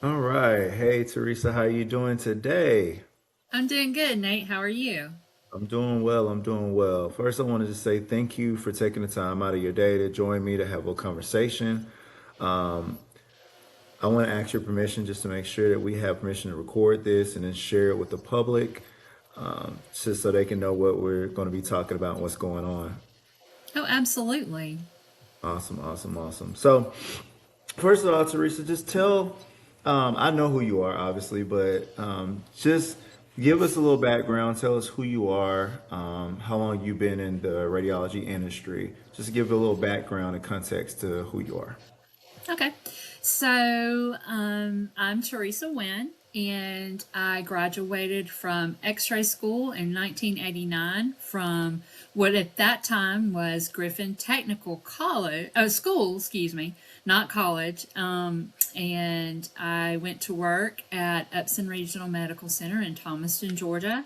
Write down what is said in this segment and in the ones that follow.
All right. Hey, Teresa, how you doing today? I'm doing good, Nate. How are you? I'm doing well. I'm doing well. First, I wanted to say thank you for taking the time out of your day to join me to have a conversation. Um, I want to ask your permission just to make sure that we have permission to record this and then share it with the public, just so they can know what we're going to be talking about and what's going on. Oh, absolutely. Awesome, awesome, awesome. So, first of all, Teresa, just tell, I know who you are, obviously, but just give us a little background. Tell us who you are, how long you've been in the radiology industry. Just give a little background and context to who you are. Okay. I'm Teresa Wynn, and I graduated from x ray school in 1989 from what at that time was Griffin Technical College, school, excuse me, not college. And I went to work at Upson Regional Medical Center in Thomaston, Georgia.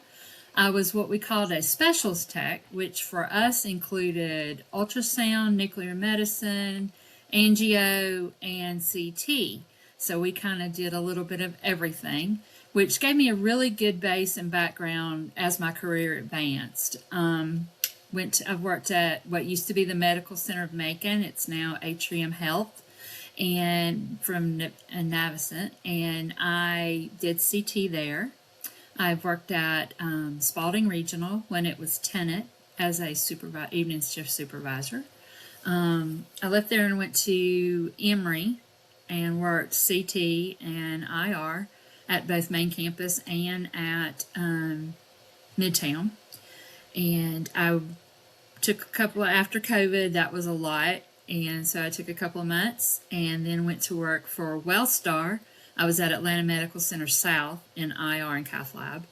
I was what we called a specialist tech, which for us included ultrasound, nuclear medicine, angio, and CT. So we kind of did a little bit of everything, which gave me a really good base and background as my career advanced. I've worked at what used to be the Medical Center of Macon. It's now Atrium Health, and from Navicent, and I did CT there. I've worked at Spalding Regional when it was Tenet as a evening shift supervisor. I left there and went to Emory and worked CT and IR at both main campus and at Midtown. And I took a couple after COVID. That was a lot, and so I took a couple of months and then went to work for Wellstar. I was at Atlanta Medical Center South in IR and Cath Lab.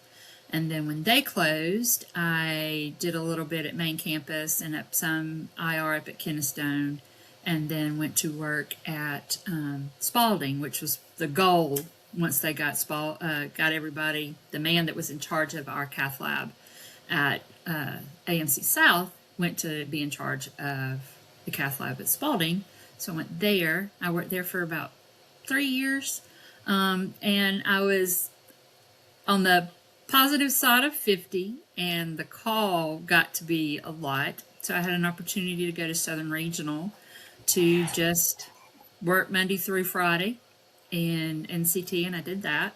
And then when they closed, I did a little bit at main campus and up some IR up at Kennestone, and then went to work at Spalding, which was the goal once they got everybody. The man that was in charge of our cath lab at AMC South went to be in charge of the cath lab at Spalding. So I went there. I worked there for about 3 years, and I was on the positive side of 50, and the call got to be a lot. So I had an opportunity to go to Southern Regional to just work Monday through Friday in NCT, and I did that.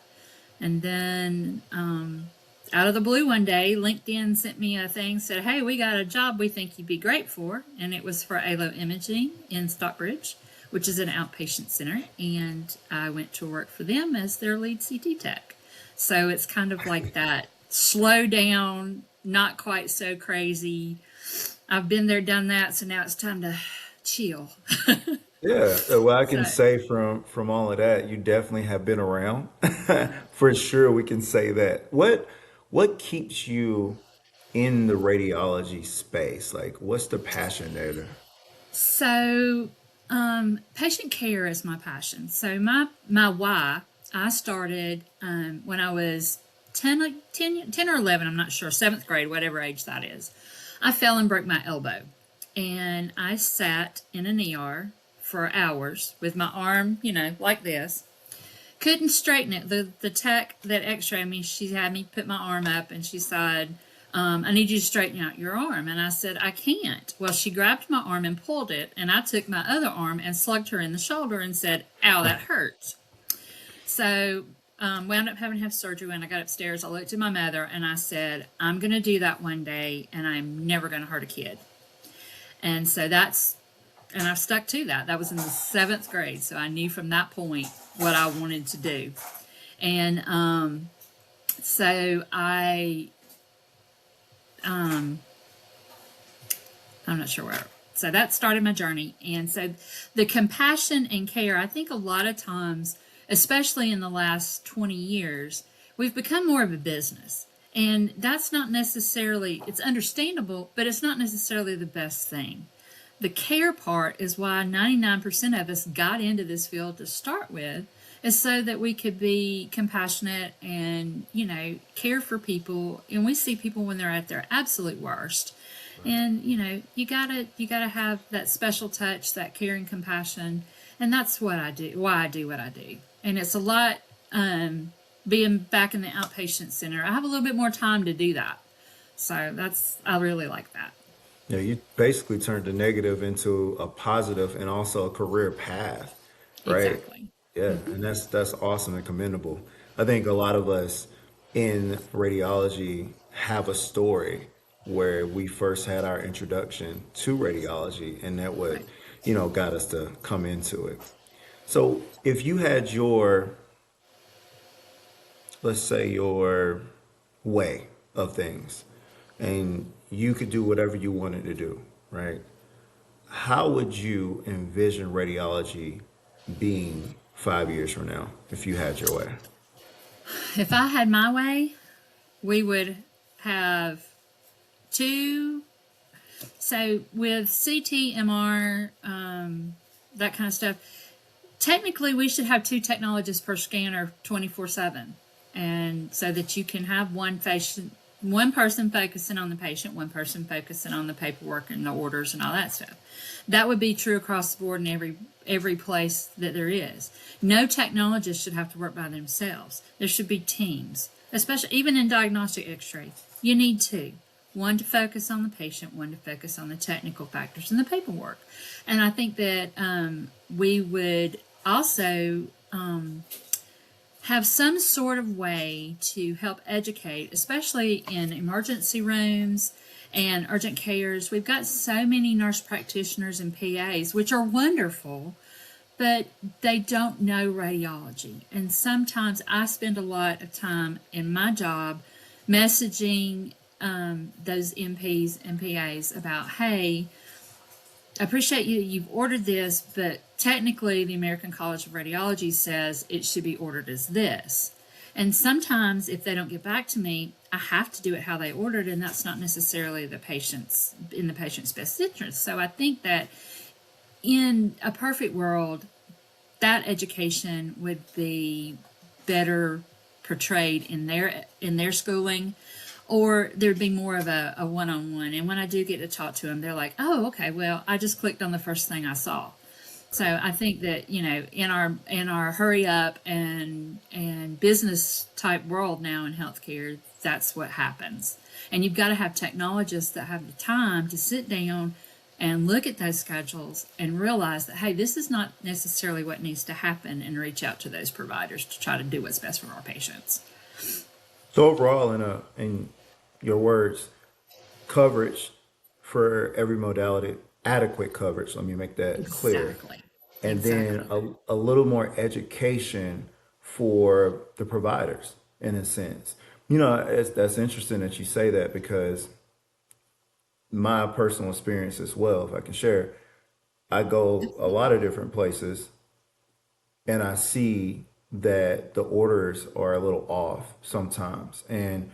And then out of the blue one day, LinkedIn sent me a thing, said, "Hey, we got a job we think you'd be great for." And it was for ALO Imaging in Stockbridge, which is an outpatient center. And I went to work for them as their lead CT tech. So it's kind of like that slow down, not quite so crazy. I've been there, done that. So now it's time to chill. Yeah, well, I can So, say from all of that, you definitely have been around. For sure, we can say that. What keeps you in the radiology space? Like, what's the passion there? so, patient care is my passion. So my why, I started when I was 10 or 11, I'm not sure, seventh grade, whatever age that is. I fell and broke my elbow. And I sat in an ER for hours with my arm, like this. Couldn't straighten it. The tech that x-rayed me, she had me put my arm up and she said, "I need you to straighten out your arm." And I said, "I can't." Well, she grabbed my arm and pulled it, and I took my other arm and slugged her in the shoulder and said, "Ow, that hurts." So wound up having to have surgery. When I got upstairs, I looked at my mother and I said, "I'm going to do that one day, and I'm never going to hurt a kid." And so and I've stuck to that. That was in the seventh grade. So I knew from that point what I wanted to do. And so um, I'm not sure where. So that started my journey. And so the compassion and care, I think a lot of times, especially in the last 20 years, we've become more of a business. And that's not necessarily, it's understandable, but it's not necessarily the best thing. The care part is why 99% of us got into this field to start with, is so that we could be compassionate and, care for people. And we see people when they're at their absolute worst. And, you gotta have that special touch, that care and compassion. And that's what I do, why I do what I do. And it's a lot, being back in the outpatient center. I have a little bit more time to do that. So I really like that. Yeah, you basically turned the negative into a positive and also a career path, right? Exactly. Yeah, and that's awesome and commendable. I think a lot of us in radiology have a story where we first had our introduction to radiology, and that what, Right. got us to come into it. So, if you had your, let's say, your way of things, and you could do whatever you wanted to do, right? How would you envision radiology being 5 years from now if you had your way? If I had my way, we would have two. So with CT, MR, that kind of stuff, technically we should have two technologists per scanner 24/7, and so that you can have one person focusing on the patient, one person focusing on the paperwork and the orders and all that stuff. That would be true across the board in every place that there is. No technologist should have to work by themselves. There should be teams, especially even in diagnostic X-ray. You need two. One to focus on the patient, one to focus on the technical factors and the paperwork. And I think that we would also have some sort of way to help educate, especially in emergency rooms and urgent cares. We've got so many nurse practitioners and PAs, which are wonderful, but they don't know radiology. And sometimes I spend a lot of time in my job messaging those MPs and PAs about, hey, I appreciate you've ordered this, but technically the American College of Radiology says it should be ordered as this. And sometimes if they don't get back to me, I have to do it how they ordered, and that's not necessarily in the patient's best interest. So I think that in a perfect world, that education would be better portrayed in their schooling, or there'd be more of a one-on-one. And when I do get to talk to them, they're like, oh, okay, well, I just clicked on the first thing I saw. So I think that, in our hurry up and business type world now in healthcare, that's what happens. And you've got to have technologists that have the time to sit down and look at those schedules and realize that, hey, this is not necessarily what needs to happen, and reach out to those providers to try to do what's best for our patients. So overall, in your words, coverage for every modality, adequate coverage. Let me make that clear, Exactly. and then Exactly. a little more education for the providers in a sense. That's interesting that you say that, because my personal experience as well, if I can share, I go a lot of different places and I see that the orders are a little off sometimes. And,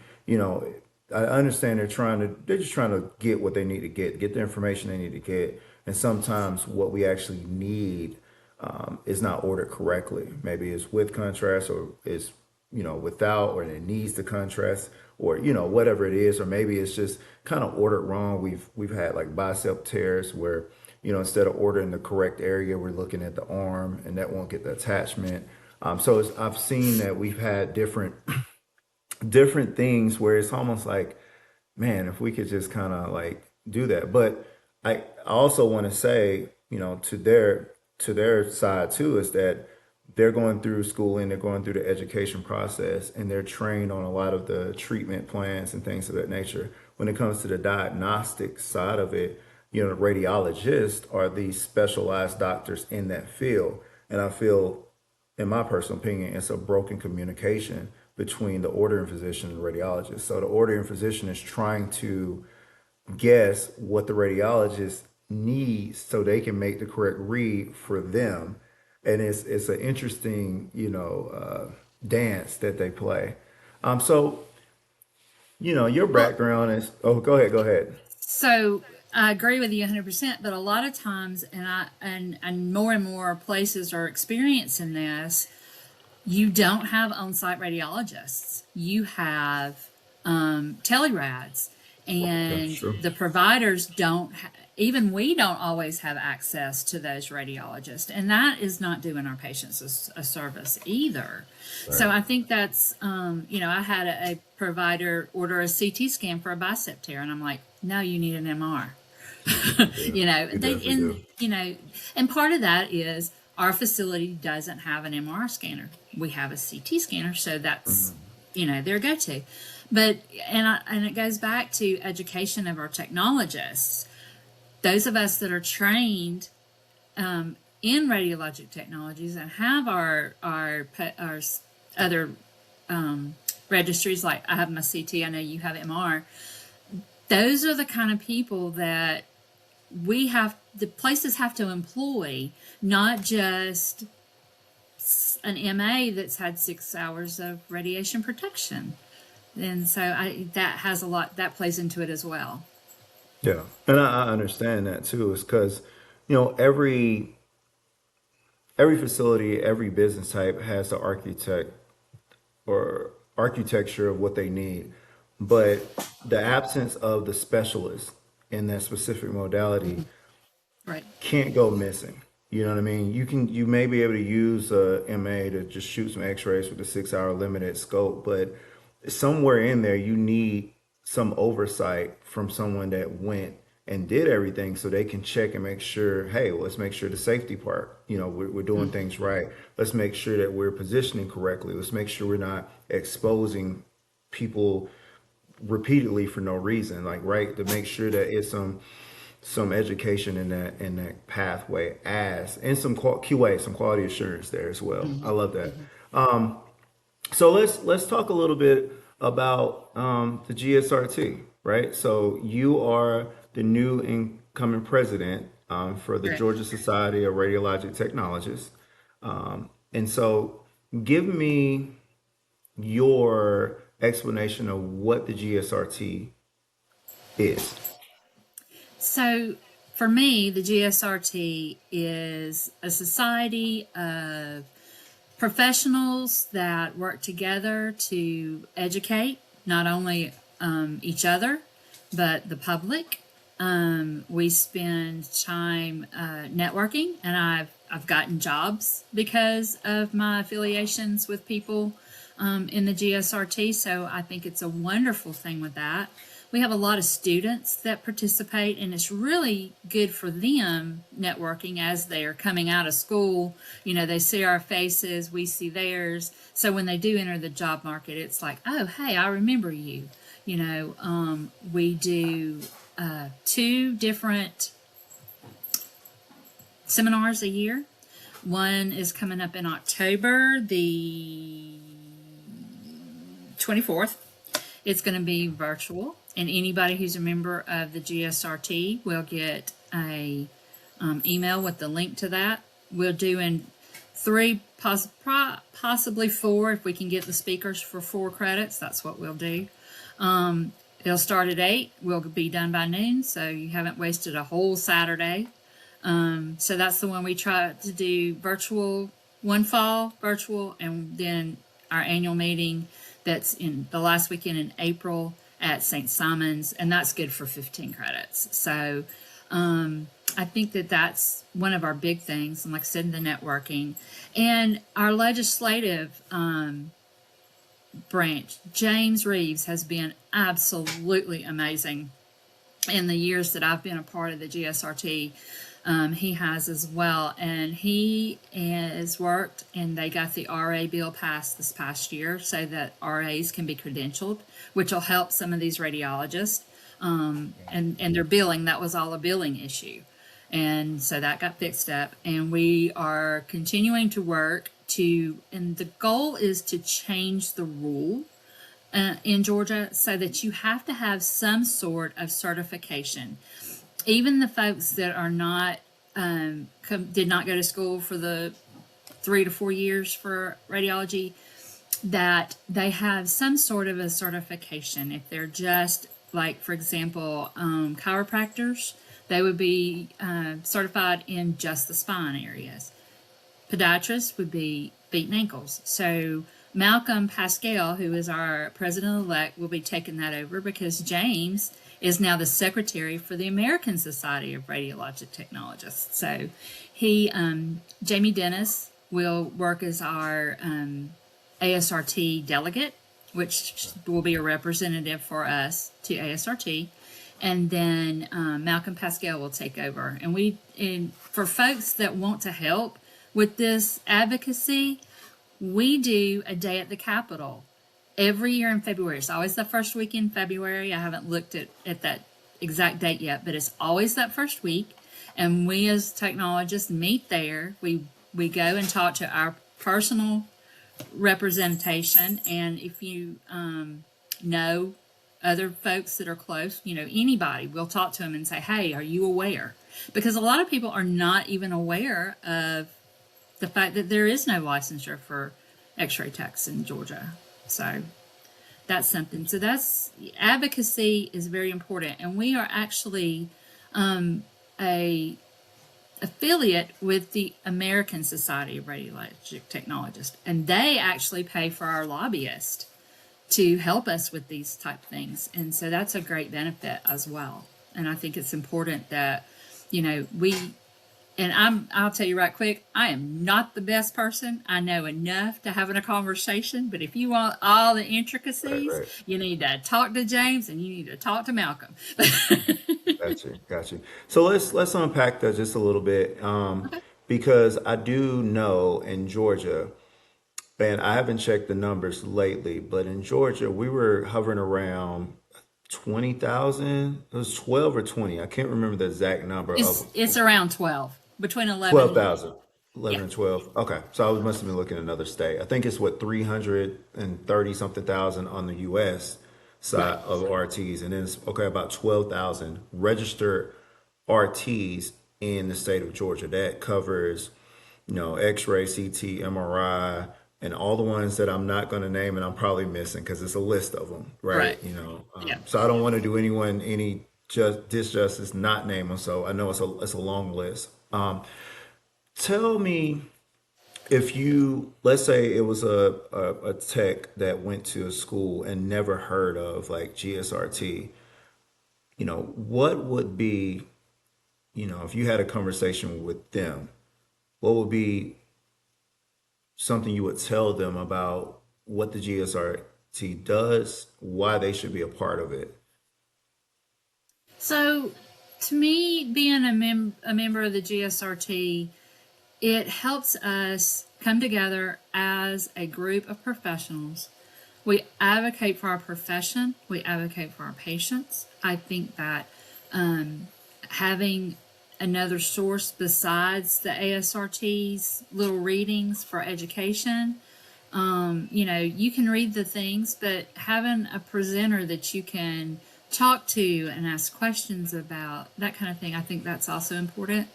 I understand they're just trying to get what they need to get the information they need to get. And sometimes what we actually need is not ordered correctly. Maybe it's with contrast, or it's, without, or it needs the contrast, or, whatever it is, or maybe it's just kind of ordered wrong. We've had like bicep tears where, instead of ordering the correct area, we're looking at the arm and that won't get the attachment. I've seen that we've had different things where it's almost like, man, if we could just kind of like do that. But I also want to say, to their side too, is that they're going through schooling, they're going through the education process, and they're trained on a lot of the treatment plans and things of that nature. When it comes to the diagnostic side of it, the radiologists are these specialized doctors in that field. And I feel, in my personal opinion, it's a broken communication between the ordering physician and the radiologist. So the ordering physician is trying to guess what the radiologist needs so they can make the correct read for them. And it's an interesting, dance that they play. So, your Well, background is, oh, go ahead. so I agree with you 100%, but a lot of times, and more and more places are experiencing this, you don't have on-site radiologists. You have telerads, That's and true. the providers don't. even we don't always have access to those radiologists, and that is not doing our patients a service either. So Right. I think that's, I had a provider order a CT scan for a bicep tear, and I'm like, no, you need an MR. Yeah, we They definitely do. and part of that is our facility doesn't have an MR scanner. We have a CT scanner, so that's Mhm. their go-to. But and it goes back to education of our technologists. Those of us that are trained in radiologic technologies and have our other registries, like I have my CT, I know you have MR. Those are the kind of people that the places have to employ, not just an MA that's had 6 hours of radiation protection. And so that has a lot that plays into it as well. Yeah, and I understand that too. It's because, every facility, every business type has the architect or architecture of what they need, but the absence of the specialist in that specific modality Right. can't go missing. You know what I mean? You may be able to use a MA to just shoot some X-rays with a 6 hour limited scope, but somewhere in there you need some oversight from someone that went and did everything so they can check and make sure, hey, well, let's make sure the safety part, we're doing things right. Let's make sure that we're positioning correctly. Let's make sure we're not exposing people repeatedly for no reason, like, right, to make sure that it's some education in that pathway, as and some QA, some quality assurance there as well. I love that. So let's talk a little bit about the GSRT, right? So you are the new incoming president for the Correct. Georgia Society of Radiologic Technologists, and so give me your explanation of what the GSRT is. So for me, the GSRT is a society of professionals that work together to educate not only each other, but the public. We spend time networking, and I've gotten jobs because of my affiliations with people in the GSRT. So I think it's a wonderful thing with that. We have a lot of students that participate, and it's really good for them networking as they are coming out of school. They see our faces, we see theirs. So when they do enter the job market, it's like, oh, hey, I remember you. We do two different seminars a year. One is coming up in October, the 24th. It's going to be virtual, and anybody who's a member of the GSRT will get a email with the link to that. We'll do in three, possibly four, if we can get the speakers for 4 credits. That's what we'll do. It'll start at 8. We'll be done by noon, so you haven't wasted a whole Saturday. So that's the one we try to do virtual, one fall virtual, and then our annual meeting that's in the last weekend in April at St. Simon's, and that's good for 15 credits. So I think that that's one of our big things, and like I said, the networking. And our legislative branch, James Reeves, has been absolutely amazing in the years that I've been a part of the GSRT. He has as well, and he has worked, and they got the RA bill passed this past year so that RAs can be credentialed, which will help some of these radiologists. And their billing, that was all a billing issue. And so that got fixed up, and we are continuing to work and the goal is to change the rule in Georgia so that you have to have some sort of certification. Even the folks that are not did not go to school for the 3 to 4 years for radiology, that they have some sort of a certification. If they're just, like, for example, chiropractors, they would be certified in just the spine areas. Podiatrists would be feet and ankles. So Malcolm Pascal, who is our president-elect, will be taking that over because James is now the secretary for the American Society of Radiologic Technologists. So he, Jamie Dennis, will work as our ASRT delegate, which will be a representative for us to ASRT. And then Malcolm Pascal will take over. And for folks that want to help with this advocacy, we do a day at the Capitol every year in February. It's always the first week in February. I haven't looked at that exact date yet, but it's always that first week. And we as technologists meet there. We go and talk to our personal representation. And if you know other folks that are close, anybody, we'll talk to them and say, hey, are you aware? Because a lot of people are not even aware of the fact that there is no licensure for x-ray techs in Georgia. So that's something. So advocacy is very important. And we are actually a affiliate with the American Society of Radiologic Technologists. And they actually pay for our lobbyist to help us with these type things. And so that's a great benefit as well. And I think it's important that, I'll tell you right quick, I am not the best person. I know enough to having a conversation, but if you want all the intricacies, Right. you need to talk to James and you need to talk to Malcolm. Got you. So let's unpack that just a little bit, Okay. because I do know in Georgia, and I haven't checked the numbers lately, but in Georgia we were hovering around 20,000. It was 12 or 20. I can't remember the exact number It's of it's around 12, between 11 and 12,000. yeah, 11 and 12. Okay. So I must have been looking at another state. I think it's what, 330 something thousand on the US right, side of RTs. And then it's okay, about 12,000 registered RTs in the state of Georgia. That covers, X-ray, CT, MRI, and all the ones that I'm not going to name and I'm probably missing because it's a list of them, right? right, yeah. So I don't want to do anyone any just disjustice not name them. So I know it's a long list. Tell me, if you, let's say it was a tech that went to a school and never heard of like GSRT, what would be, if you had a conversation with them, what would be something you would tell them about what the GSRT does, why they should be a part of it? So to me, being a member of the GSRT, it helps us come together as a group of professionals. We advocate for our profession. We advocate for our patients. I think that having another source besides the ASRT's little readings for education, you can read the things, but having a presenter that you can talk to and ask questions about, that kind of thing, I think that's also important.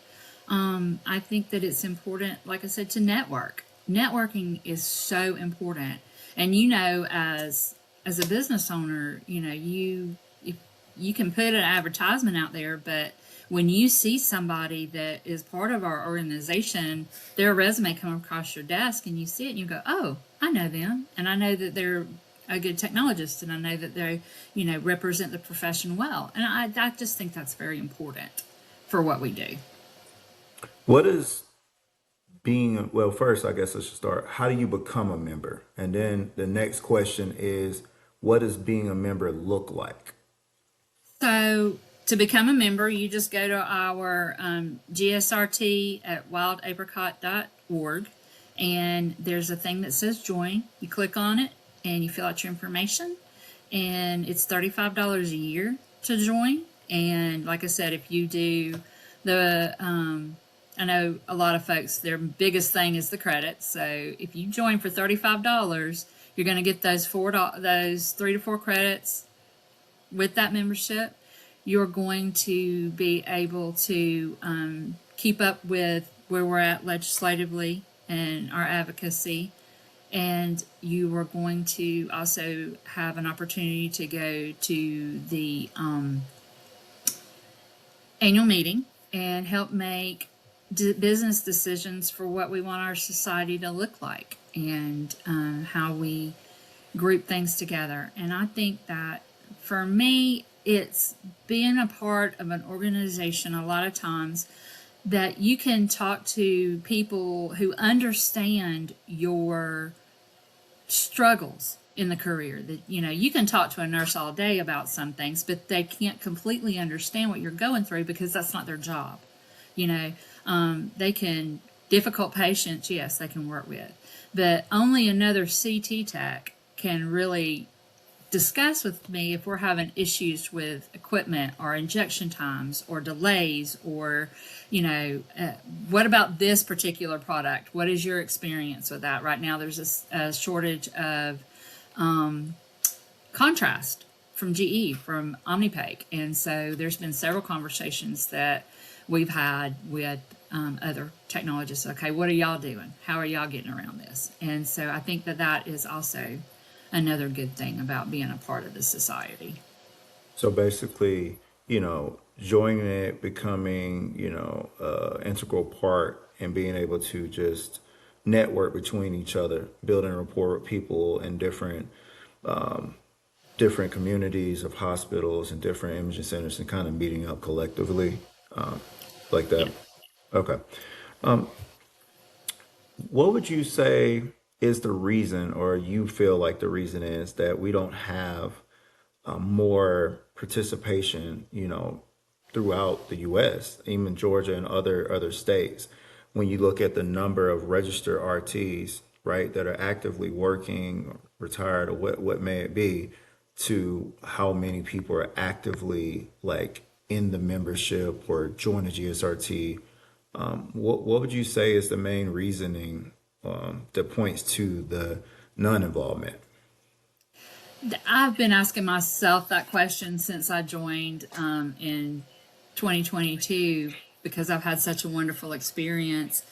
I think that it's important, like I said, to network. Networking is so important. And as a business owner, you can put an advertisement out there, but when you see somebody that is part of our organization, their resume come across your desk and you see it and you go, oh, I know them. And I know that they're a good technologist and I know that they, represent the profession well. And I just think that's very important for what we do. What is being, well, first, I guess I should start. How do you become a member? And then the next question is, what does being a member look like? So to become a member, you just go to our GSRT at wildapricot.org, and there's a thing that says join. You click on it, and you fill out your information, and it's $35 a year to join. And like I said, if you do the, I know a lot of folks, their biggest thing is the credits. So if you join for $35, you're going to get those those 3 to 4 credits with that membership. You're going to be able to keep up with where we're at legislatively and our advocacy. And you are going to also have an opportunity to go to the annual meeting and help make business decisions for what we want our society to look like and how we group things together. And I think that for me, it's being a part of an organization a lot of times that you can talk to people who understand your struggles in the career. That, you can talk to a nurse all day about some things, but they can't completely understand what you're going through because that's not their job. you know they can, difficult patients, yes, they can work with, but only another CT tech can really discuss with me if we're having issues with equipment or injection times or delays, or what about this particular product, what is your experience with that right now? There's a shortage of contrast from GE, from Omnipake. And so there's been several conversations that we've had with other technologists. Okay, what are y'all doing? How are y'all getting around this? And so I think that that is also another good thing about being a part of the society. So basically, joining it, becoming, integral part and being able to just network between each other, building rapport with people in different communities of hospitals and different imaging centers and kind of meeting up collectively, like Yeah. that. Okay. What would you say is the reason, or you feel like the reason is that we don't have more participation, throughout the U.S., even Georgia and other states? When you look at the number of registered RTs, right, that are actively working, retired, or what may it be, to how many people are actively like in the membership or join the GSRT, what would you say is the main reasoning that points to the non-involvement? I've been asking myself that question since I joined in 2022 because I've had such a wonderful experience.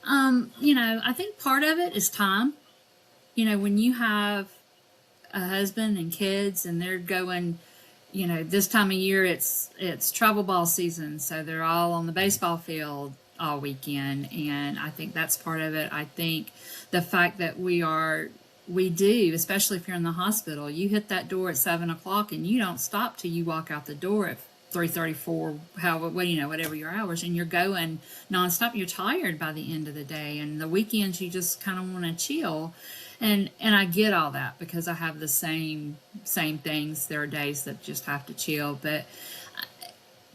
I think part of it is time. When you have a husband and kids and they're going, this time of year it's travel ball season, so they're all on the baseball field all weekend, and I think that's part of it. I think the fact that we do, especially if you're in the hospital, you hit that door at 7 o'clock and you don't stop till you walk out the door at 3:34, whatever your hours, and you're going nonstop. You're tired by the end of the day, and the weekends you just kind of want to chill. And I get all that because I have the same things. There are days that just have to chill, but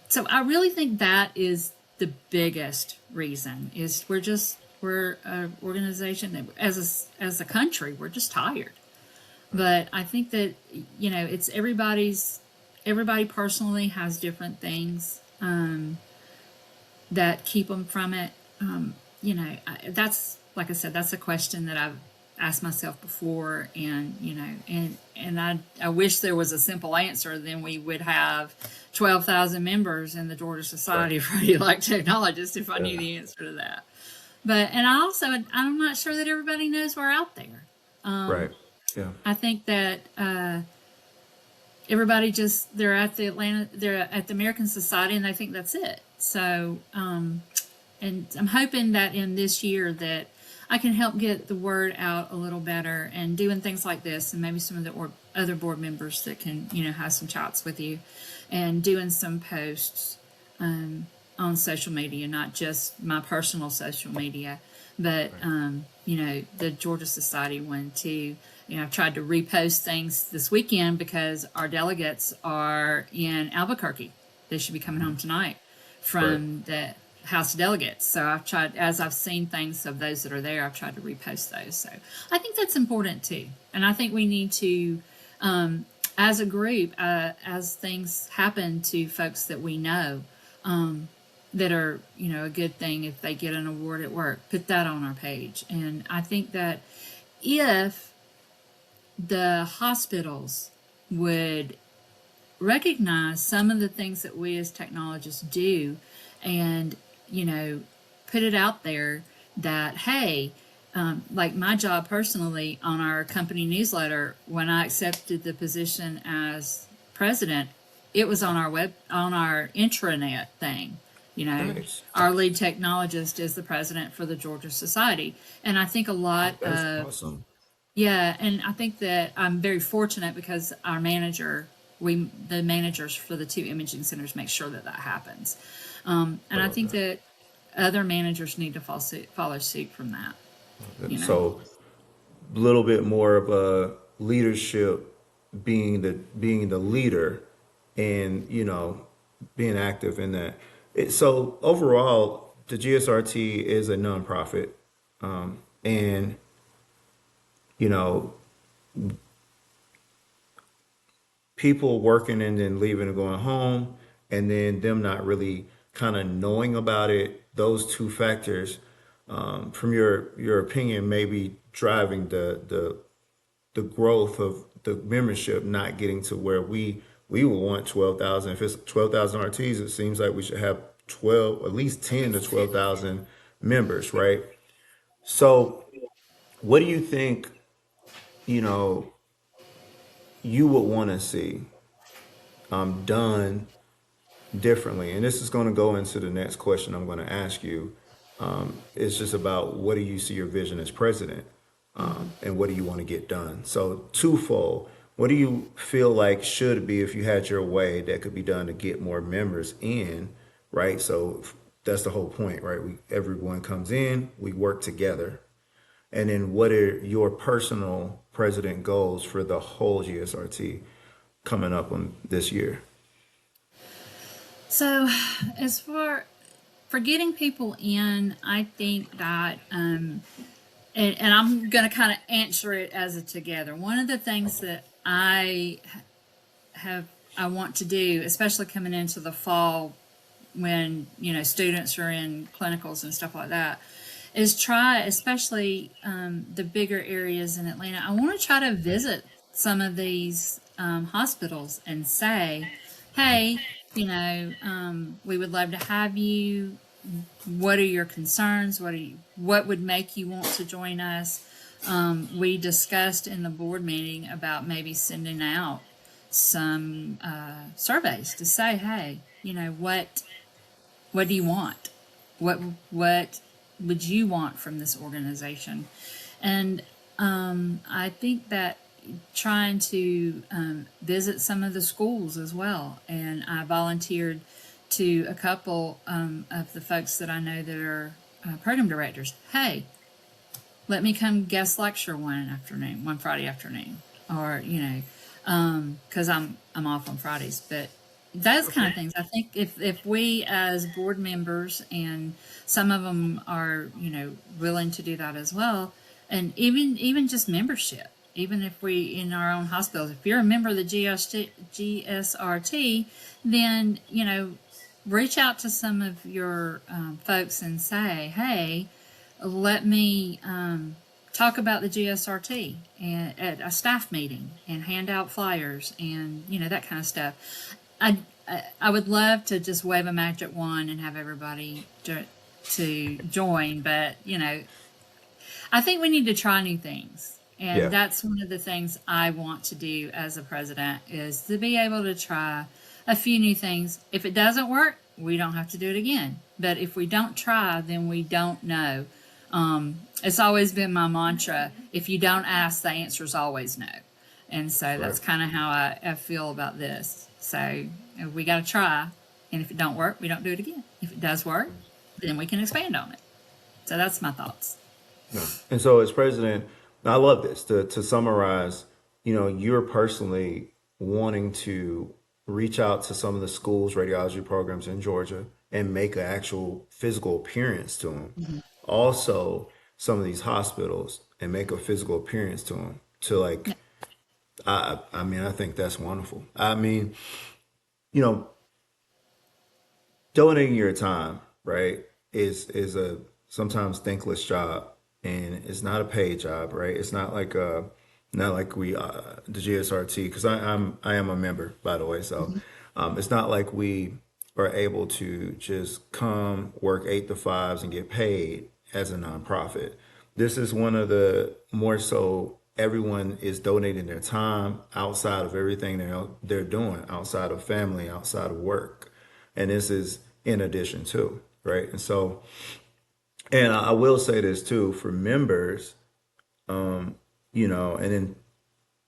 so I really think that is the biggest reason. Is we're an organization that, as a country, we're just tired. But I think that it's everybody personally has different things that keep them from it. That's, like I said, that's a question that I've asked myself before, and I wish there was a simple answer. Then we would have 12,000 members in the Georgia Right. Society of Radiologic Technologists if I knew Yeah. the answer to that. But and I'm not sure that everybody knows we're out there. Right. Yeah. I think that everybody just, they're at the American Society, and they think that's it. So and I'm hoping that in this year that I can help get the word out a little better, and doing things like this, and maybe some of the other board members that can have some chats with you, and doing some posts on social media, not just my personal social media, but the Georgia Society one too. I've tried to repost things this weekend because our delegates are in Albuquerque. They should be coming home tonight Right. from the House of Delegates. So I've tried, as I've seen things of those that are there, I've tried to repost those. So I think that's important too. And I think we need to, as a group, as things happen to folks that we know, that are, a good thing, if they get an award at work, put that on our page. And I think that if the hospitals would recognize some of the things that we as technologists do, and put it out there that, hey, like my job personally on our company newsletter, when I accepted the position as president, it was on our intranet thing. Nice. Our lead technologist is the president for the Georgia Society, and I think a lot That's of, awesome. yeah, and I think that I'm very fortunate because our manager the managers for the two imaging centers make sure that that happens. I And I love think that. that other managers need to follow suit from that. You know. So a little bit more of a leadership, being the leader, and being active in that. So overall, the GSRT is a nonprofit, and you know people working and then leaving and going home, and then them not really kind of knowing about it. Those two factors, from your opinion, maybe driving the growth of the membership not getting to where we would want 12,000. If it's 12,000 RTs, it seems like we should have 12, at least 10 to 12,000 members, right? So, what do you think, you know, you would want to see done differently? And this is going to go into the next question I'm going to ask you. It's just about, what do you see your vision as president, Mm-hmm. and what do you want to get done? So twofold. What do you feel like should be, if you had your way, that could be done to get more members in, right? So that's the whole point, right? Everyone comes in, we work together. And then what are your personal president goals for the whole GSRT coming up on this year? So, as for getting people in, I think that, and I'm going to kind of answer it as a together. One of the things that have I want to do, especially coming into the fall when students are in clinicals and stuff like that, is try, especially the bigger areas in Atlanta. I want to try to visit some of these hospitals and say, hey, we would love to have you. What are your concerns? What would make you want to join us? We discussed in the board meeting about maybe sending out some surveys to say, hey, what do you want? What would you want from this organization? And I think that trying to visit some of the schools as well. And I volunteered to a couple of the folks that I know that are program directors. Hey, let me come guest lecture one Friday afternoon, or because I'm off on Fridays, but those kind of things. I think if we as board members, and some of them are willing to do that as well, and even just membership, even if we in our own hospitals, if you're a member of the GSRT, then reach out to some of your folks and say, hey, let me talk about the GSRT at a staff meeting and hand out flyers and that kind of stuff. I would love to just wave a magic wand and have everybody to join, but I think we need to try new things. And Yeah. that's one of the things I want to do as a president, is to be able to try a few new things. If it doesn't work, we don't have to do it again. But if we don't try, then we don't know. It's always been my mantra: if you don't ask, the answer is always no. And so Right. that's kind of how I feel about this. So we got to try. And if it don't work, we don't do it again. If it does work, then we can expand on it. So that's my thoughts. And so, as president, I love this. To summarize, you're personally wanting to reach out to some of the schools, radiology programs in Georgia, and make an actual physical appearance to them. Mm-hmm. Also, some of these hospitals, and make a physical appearance to them. To Yeah. like, I mean, I think that's wonderful. I mean, you know, donating your time, right, is a sometimes thankless job, and it's not a paid job, right? It's not like we the GSRT, because I am a member, by the way. So Mm-hmm. it's not like we are able to just come work 8 to 5s and get paid as a nonprofit. This is one of the more so, everyone is donating their time outside of everything they're doing, outside of family, outside of work, and this is in addition to, right? And so, and I will say this too, for members, and then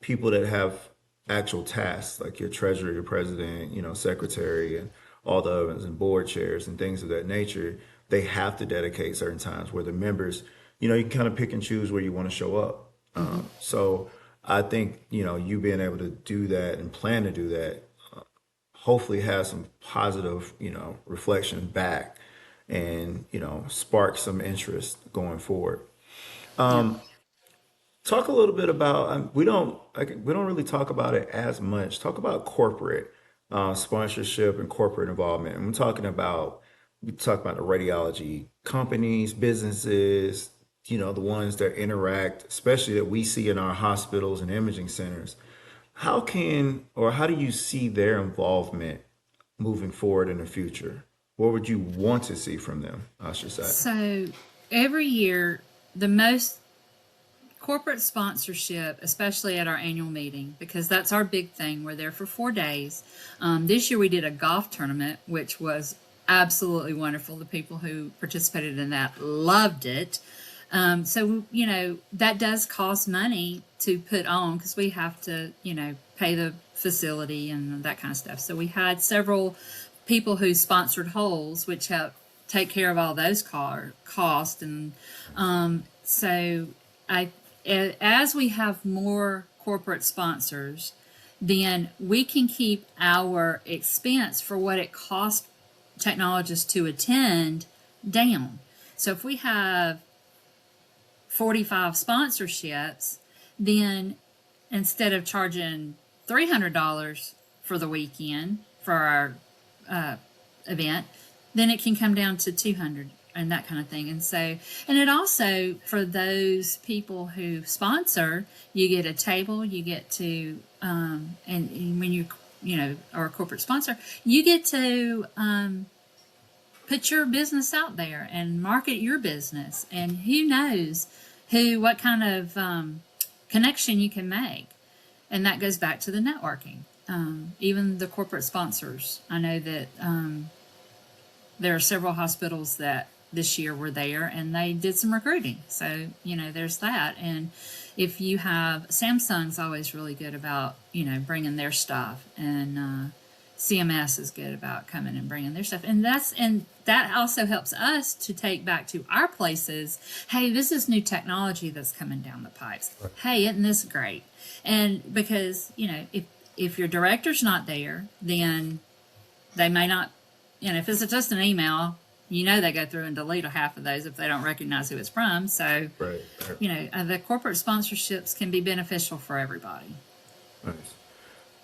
people that have actual tasks, like your treasurer, your president, secretary, and all the others, and board chairs and things of that nature, they have to dedicate certain times where the members, you can kind of pick and choose where you want to show up. Mm-hmm. So I think, you being able to do that and plan to do that hopefully has some positive, reflection back and, spark some interest going forward. Yep. Talk a little bit about we don't really talk about it as much. Talk about corporate sponsorship and corporate involvement. And we talk about the radiology companies, businesses, the ones that interact, especially that we see in our hospitals and imaging centers. How do you see their involvement moving forward in the future? What would you want to see from them, I should say? So every year, the most corporate sponsorship, especially at our annual meeting, because that's our big thing. We're there for 4 days. This year we did a golf tournament, which was absolutely wonderful. The people who participated in that loved it. So, that does cost money to put on because we have to, pay the facility and that kind of stuff. So we had several people who sponsored holes, which helped take care of all those costs. And so I, as we have more corporate sponsors, then we can keep our expense for what it costs technologists to attend down. So if we have 45 sponsorships, then instead of charging $300 for the weekend for our event, then it can come down to 200 and that kind of thing. And so, and it also, for those people who sponsor, you get a table, you get to, and when you are a corporate sponsor, you get to put your business out there and market your business. And who knows what kind of connection you can make. And that goes back to the networking. Even the corporate sponsors. I know that there are several hospitals that this year were there and they did some recruiting. So, there's that. And if you have, Samsung's always really good about, bringing their stuff, and CMS is good about coming and bringing their stuff. And that also helps us to take back to our places. Hey, this is new technology that's coming down the pipes. Right. Hey, isn't this great? And because, if your director's not there, then they may not, if it's just an email, they go through and delete a half of those if they don't recognize who it's from. So, Right. The corporate sponsorships can be beneficial for everybody. Nice.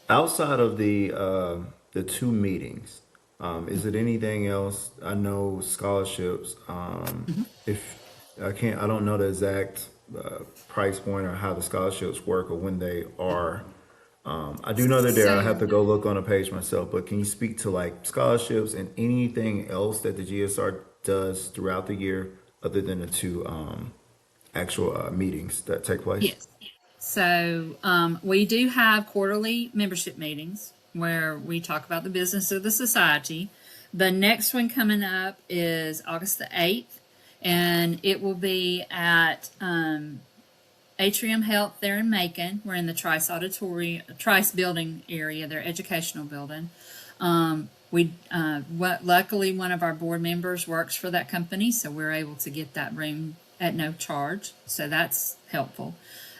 Outside of the two meetings, is it anything else? I know scholarships. If I don't know the exact price point or how the scholarships work or when they are. I do know they're there. I have So, to go look on the page myself. But can you speak to like scholarships and anything else that the GSR does throughout the year other than the two actual meetings that take place? yes. So we do have quarterly membership meetings where we talk about the business of the society. The next one coming up is August the 8th, and it will be at Atrium Health there in Macon. We're in the Trice building area, their educational building. Luckily, one of our board members works for that company, so we're able to get that room at no charge. So that's helpful.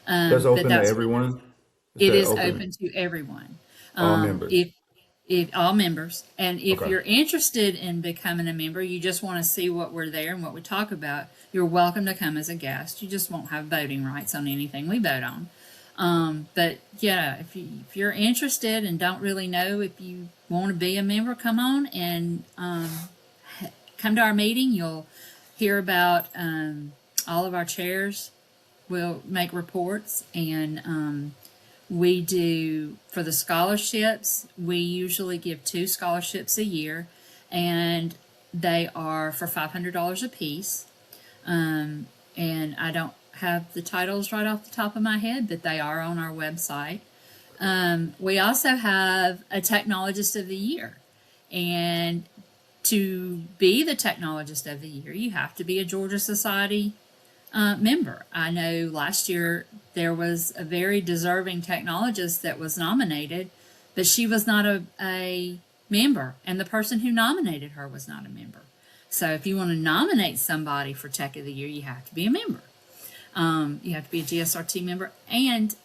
That's But open to that's everyone. Is it that is open open to everyone. all members? If all members, and if Okay. you're interested in becoming a member, you just want to see what we're there and what we talk about, you're welcome to come as a guest. You just won't have voting rights on anything we vote on. But yeah, if you're interested and don't really know if you want to be a member, come on and come to our meeting. You'll hear about all of our chairs. We'll make reports, and we do, for the scholarships, we usually give 2 scholarships a year, and they are for $500 a piece. And I don't have the titles right off the top of my head, but they are on our website. We also have a Technologist of the Year. And to be the Technologist of the Year, you have to be a Georgia Society member. I know last year there was a very deserving technologist that was nominated, but she was not a member, and the person who nominated her was not a member. So if you want to nominate somebody for Tech of the Year, you have to be a member. You have to be a GSRT member, and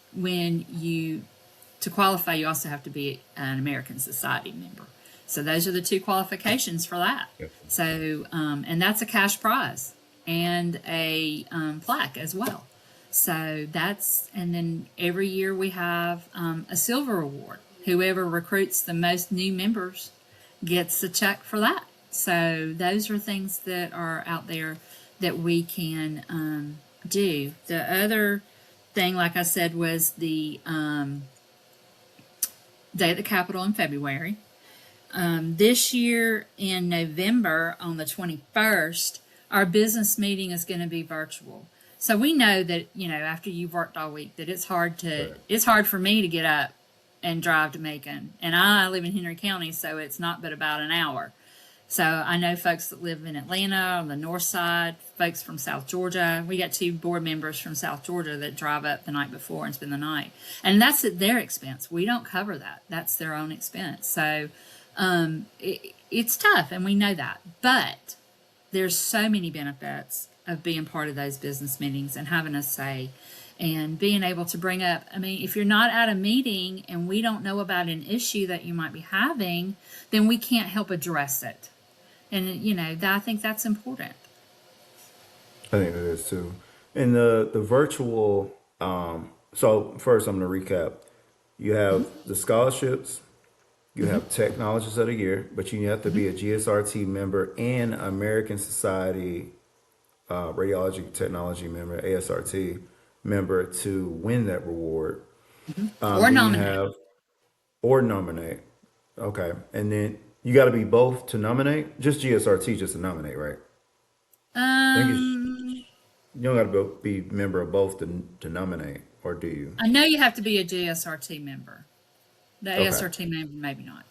to qualify, you also have to be an American Society member. So those are the two qualifications for that. So, and that's a cash prize and a plaque as well. So and then every year we have a silver award. Whoever recruits the most new members gets a check for that. So those are things that are out there that we can do. The other thing, like I said, was the Day at the Capitol in February. This year in November on the 21st, our business meeting is going to be virtual. So we know that, after you've worked all week, that it's hard for me to get up and drive to Macon. And I live in Henry County, so it's not but about an hour. So I know folks that live in Atlanta on the north side, folks from South Georgia. We got 2 board members from South Georgia that drive up the night before and spend the night. And that's at their expense. We don't cover that. That's their own expense. So it's tough, and we know that. But there's so many benefits of being part of those business meetings and having a say and being able to bring up, if you're not at a meeting and we don't know about an issue that you might be having, then we can't help address it. And, I think that's important. I think it is too. And the virtual, so first I'm going to recap. You have the scholarships, you have Technologists of the Year, but you have to be a GSRT member and American Society Radiologic Technology member, ASRT member, to win that reward. Or nominate. Or nominate. Okay. And then you got to be both to nominate? Just GSRT just to nominate, right? I think you don't got to be member of both to nominate, or do you? I know you have to be a GSRT member. The Okay. ASRT member, maybe not.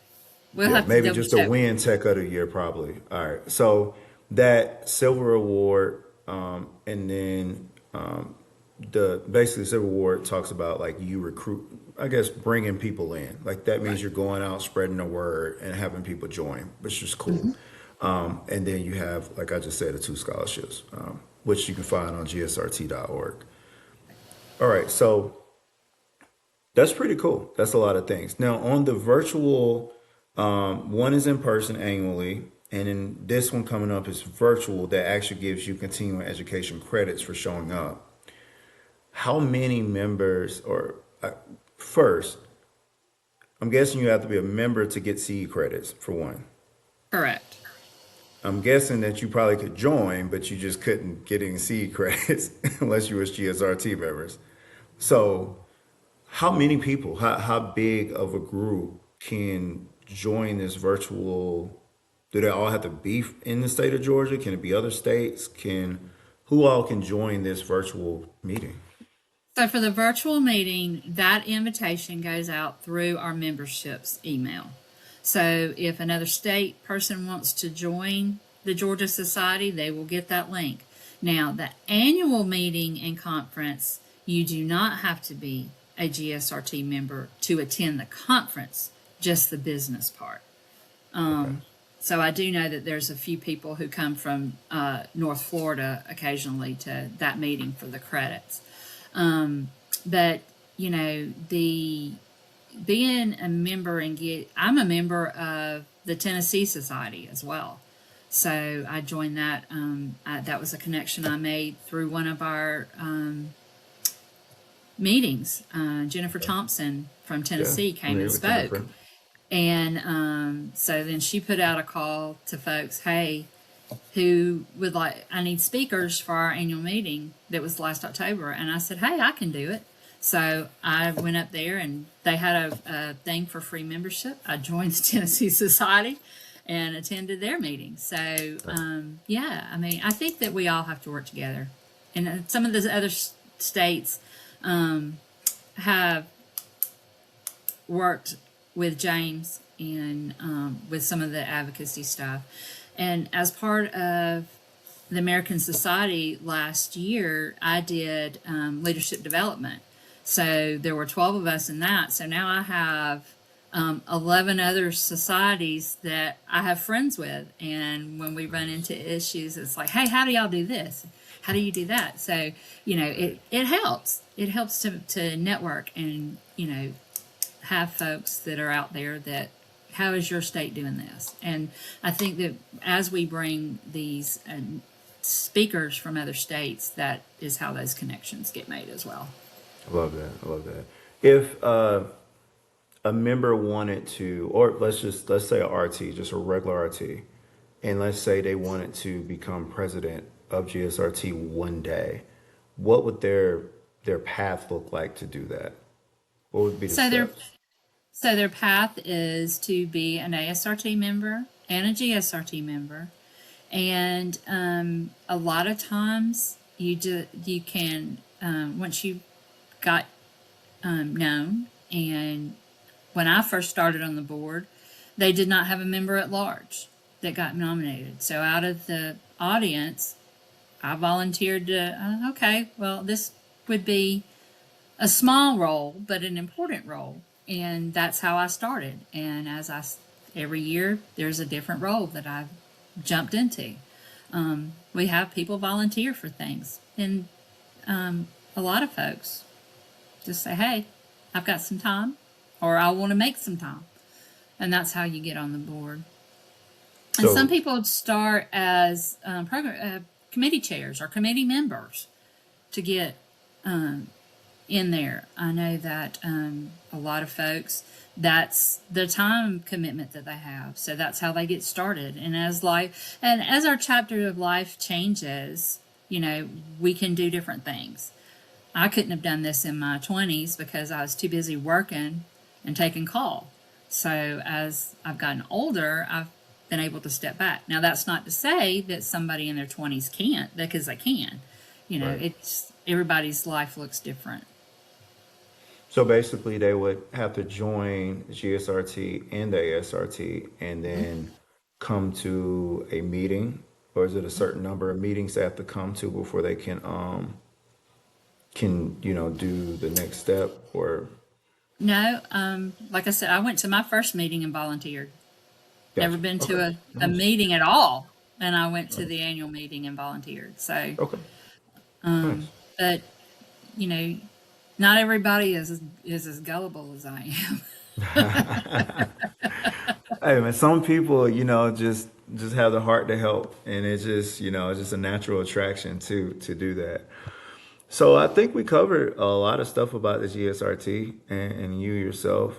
We'll Yeah, have to maybe double just to check. win Tech of the Year, probably. All right. So that silver award, and then basically silver award talks about like you recruit, I guess, bringing people in. Like that means you're going out, spreading the word, and having people join, which is cool. And then you have, like I just said, the 2 scholarships, which you can find on gsrt.org. All right. So that's pretty cool. That's a lot of things. Now, on the virtual, one is in person annually, and then this one coming up is virtual that actually gives you continuing education credits for showing up. How many members, or first, I'm guessing you have to be a member to get CE credits for one. Correct. I'm guessing that you probably could join, but you just couldn't get any CE credits unless you was GSRT members. So how many people, how big of a group can join this virtual? Do they all have to be in the state of Georgia? Can it be other states? Who all can join this virtual meeting? So for the virtual meeting, that invitation goes out through our memberships email. So if another state person wants to join the Georgia Society, they will get that link. Now, the annual meeting and conference, you do not have to be a GSRT member to attend the conference, just the business part. Okay. So I do know that there's a few people who come from North Florida occasionally to that meeting for the credits. But the being a member I'm a member of the Tennessee Society as well. So I joined that. That was a connection I made through one of our meetings. Jennifer Thompson from Tennessee came and spoke. And so then she put out a call to folks, hey, who would I need speakers for our annual meeting that was last October. And I said, hey, I can do it. So I went up there and they had a thing for free membership. I joined the Tennessee Society and attended their meeting. So, I think that we all have to work together. And some of the other states have worked with James and with some of the advocacy stuff. And as part of the American Society last year, I did leadership development. So there were 12 of us in that. So now I have 11 other societies that I have friends with. And when we run into issues, it's like, hey, how do y'all do this? How do you do that? So, it helps. It helps to network and, have folks that are out there that, how is your state doing this? And I think that as we bring these speakers from other states, that is how those connections get made as well. I love that. I love that. If a member wanted to, or let's say a RT, just a regular RT, and let's say they wanted to become president of GSRT one day, what would their path look like to do that? What would be the So their steps? so their path is to be an ASRT member and a GSRT member, and a lot of times you can once you got known. And when I first started on the board, they did not have a member at large that got nominated. So out of the audience, I volunteered to, okay, well, this would be a small role, but an important role. And that's how I started. And every year, there's a different role that I've jumped into. We have people volunteer for things. And a lot of folks just say, hey, I've got some time, or I want to make some time. And that's how you get on the board. And some So, people start as committee chairs or committee members to get in there. I know that a lot of folks, that's the time commitment that they have. So that's how they get started. And as our chapter of life changes, we can do different things. I couldn't have done this in my 20s because I was too busy working and taking call. So as I've gotten older, I've been able to step back. Now that's not to say that somebody in their 20s can't, because they can. right. It's everybody's life looks different. So basically, they would have to join GSRT and the ASRT and then come to a meeting, or is it a certain number of meetings they have to come to before they can do the next step? Or No, like I said, I went to my first meeting and volunteered. Never gotcha. been to Okay. a Nice. meeting at all. And I went to Nice. the annual meeting and volunteered. So, Okay. Nice. but, you know, not everybody is as gullible as I am. Hey man, some people, just have the heart to help, and it's just a natural attraction to do that. So I think we covered a lot of stuff about the GSRT and you yourself.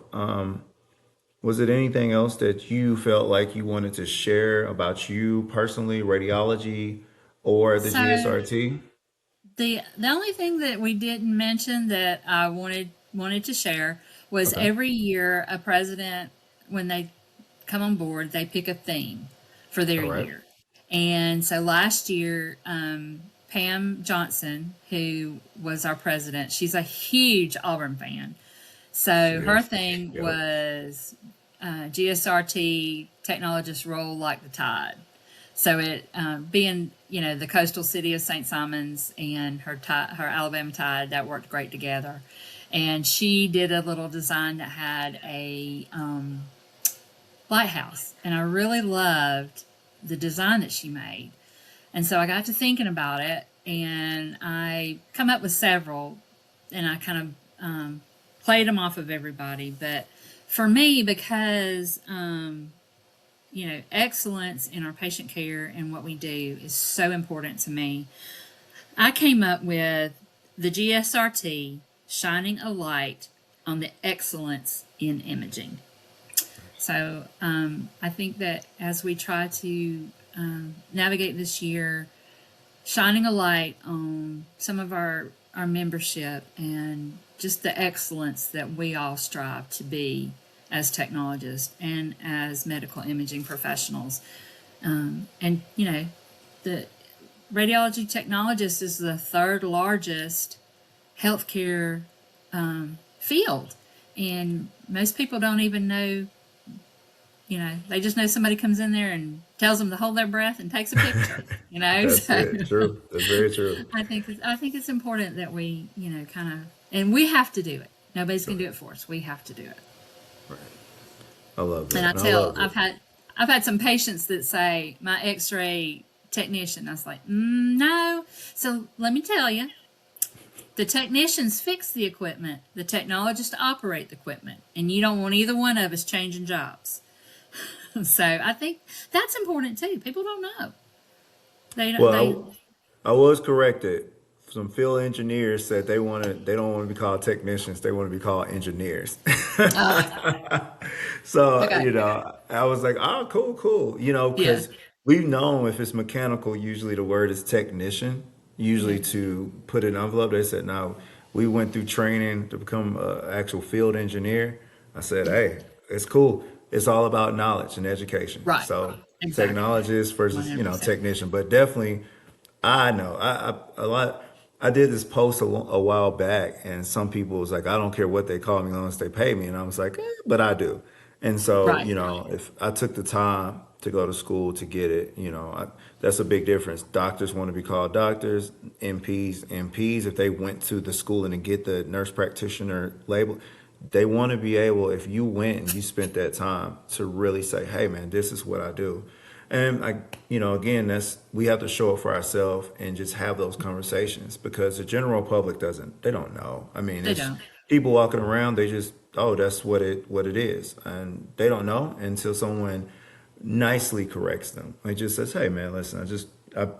Was it anything else that you felt like you wanted to share about you personally, radiology, or the So GSRT? the only thing that we didn't mention that I wanted to share was Okay. every year a president, when they come on board, they pick a theme for their All right. year. And so last year, Pam Johnson, who was our president, she's a huge Auburn fan. So She her is. thing Yep. was GSRT technologists roll like the tide. So it being the coastal city of St. Simons and her Alabama Tide, that worked great together. And she did a little design that had a lighthouse, and I really loved the design that she made. And so I got to thinking about it, and I come up with several, and I kind of played them off of everybody. But for me, because excellence in our patient care and what we do is so important to me. I came up with the GSRT shining a light on the excellence in imaging. So I think that as we try to navigate this year, shining a light on some of our membership and just the excellence that we all strive to be as technologists and as medical imaging professionals. And, the radiology technologist is the third largest healthcare field. And most people don't even know, they just know somebody comes in there and tells them to hold their breath and takes a picture, That's So it. True. That's very true. I think it's important that we, kind of And we have to do it. Nobody's Right. going to do it for us. We have to do it. Right. I love And that. I And I tell, love it. I've had some patients that say my X-ray technician. I was like, no. So let me tell you, the technicians fix the equipment. The technologists operate the equipment, and you don't want either one of us changing jobs. So I think that's important too. People don't know. They don't. They. Well, I was corrected. Some field engineers said they don't want to be called technicians. They want to be called engineers. Oh, So, okay. I was like, oh, cool, cool. Yeah. Because we've known if it's mechanical, usually the word is technician. Yeah. Usually to put in an envelope, they said, no, we went through training to become an actual field engineer. I said, hey, it's cool. It's all about knowledge and education. Right. So, Exactly. technologist versus, 100%. technician. But definitely, I know. A lot. I did this post a while back, and some people was like, "I don't care what they call me, as long as they pay me." And I was like, "But I do." And so, Right. if I took the time to go to school to get it, that's a big difference. Doctors want to be called doctors, MPs. If they went to the school and to get the nurse practitioner label, they want to be able. If you went and you spent that time to really say, "Hey, man, this is what I do." And again, that's we have to show it for ourselves and just have those conversations because the general public they don't know. I mean, They it's don't. people walking around, they just, oh, that's what it is. And they don't know until someone nicely corrects them. It just says, hey man, listen,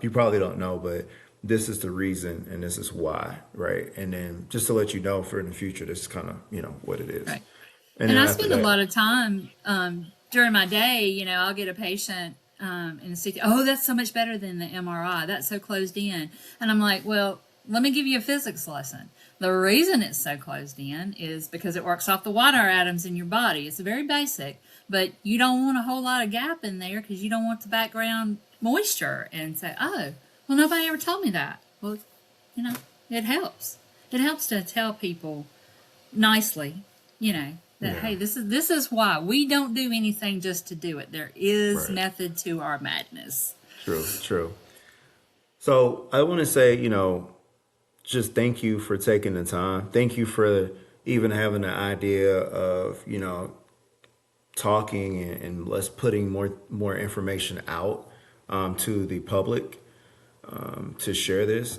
you probably don't know, but this is the reason and this is why, right? And then just to let you know for in the future, this is kind of, what it is. Right. And And then I after spend a that, lot of time during my day. I'll get a patient in the CT. Oh, that's so much better than the MRI. That's so closed in. And I'm like, well, let me give you a physics lesson. The reason it's so closed in is because it works off the water atoms in your body. It's very basic, but you don't want a whole lot of gap in there because you don't want the background moisture and say, oh, well, nobody ever told me that. Well, you know, it helps. It helps to tell people nicely, that yeah, hey, this is why we don't do anything just to do it. There is right. method to our madness. True, true. So I want to say, just thank you for taking the time. Thank you for even having the idea of, talking and let's putting more information out to the public to share this.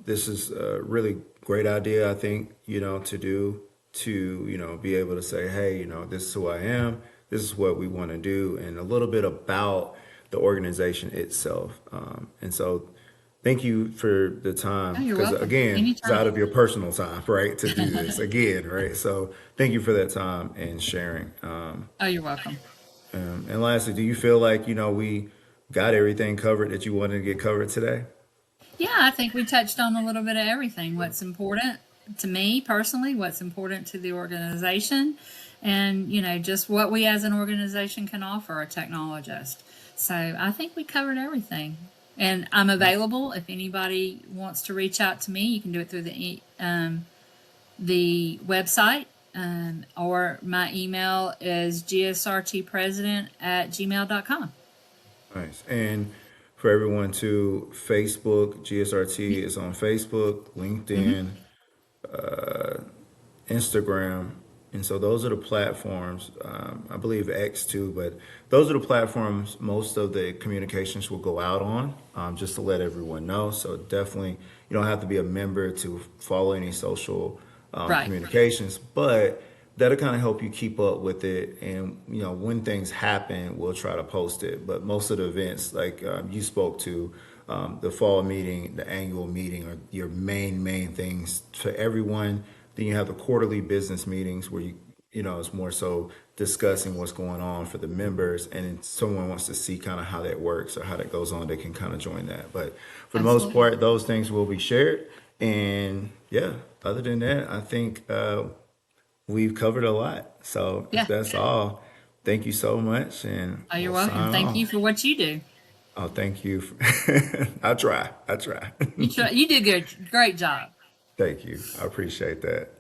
This is a really great idea, I think, to do to, be able to say, hey, this is who I am. This is what we want to do, and a little bit about the organization itself. And so thank you for the Oh, time you're because welcome. again, it's Anytime. out of your personal time, right, to do this again, right? So thank you for that time and sharing. Oh, you're welcome. And lastly, do you feel like, we got everything covered that you wanted to get covered today? Yeah, I think we touched on a little bit of everything. What's important to me personally, what's important to the organization, and just what we as an organization can offer a technologist. So I think we covered everything. And I'm available if anybody wants to reach out to me. You can do it through the website, or my email is gsrtpresident@gmail.com. Nice. And for everyone too, Facebook, GSRT is on Facebook, Mm-hmm. LinkedIn, Instagram. And so those are the platforms, I believe X too, but those are the platforms most of the communications will go out on, just to let everyone know. So definitely, you don't have to be a member to follow any social Right. communications, but that'll kind of help you keep up with it. And, when things happen, we'll try to post it. But most of the events, like you spoke to, the fall meeting, the annual meeting are your main things for everyone. Then you have the quarterly business meetings where it's more so discussing what's going on for the members. And if someone wants to see kind of how that works or how that goes on, they can kind of join that. But for the most Absolutely. part, those things will be shared. And yeah, other than that, I think we've covered a lot. So if Yeah. that's all, thank you so much. And Oh, you're we'll welcome. sign Thank off. you for what you do. Oh, thank you. I try. You do good. Great job. Thank you. I appreciate that.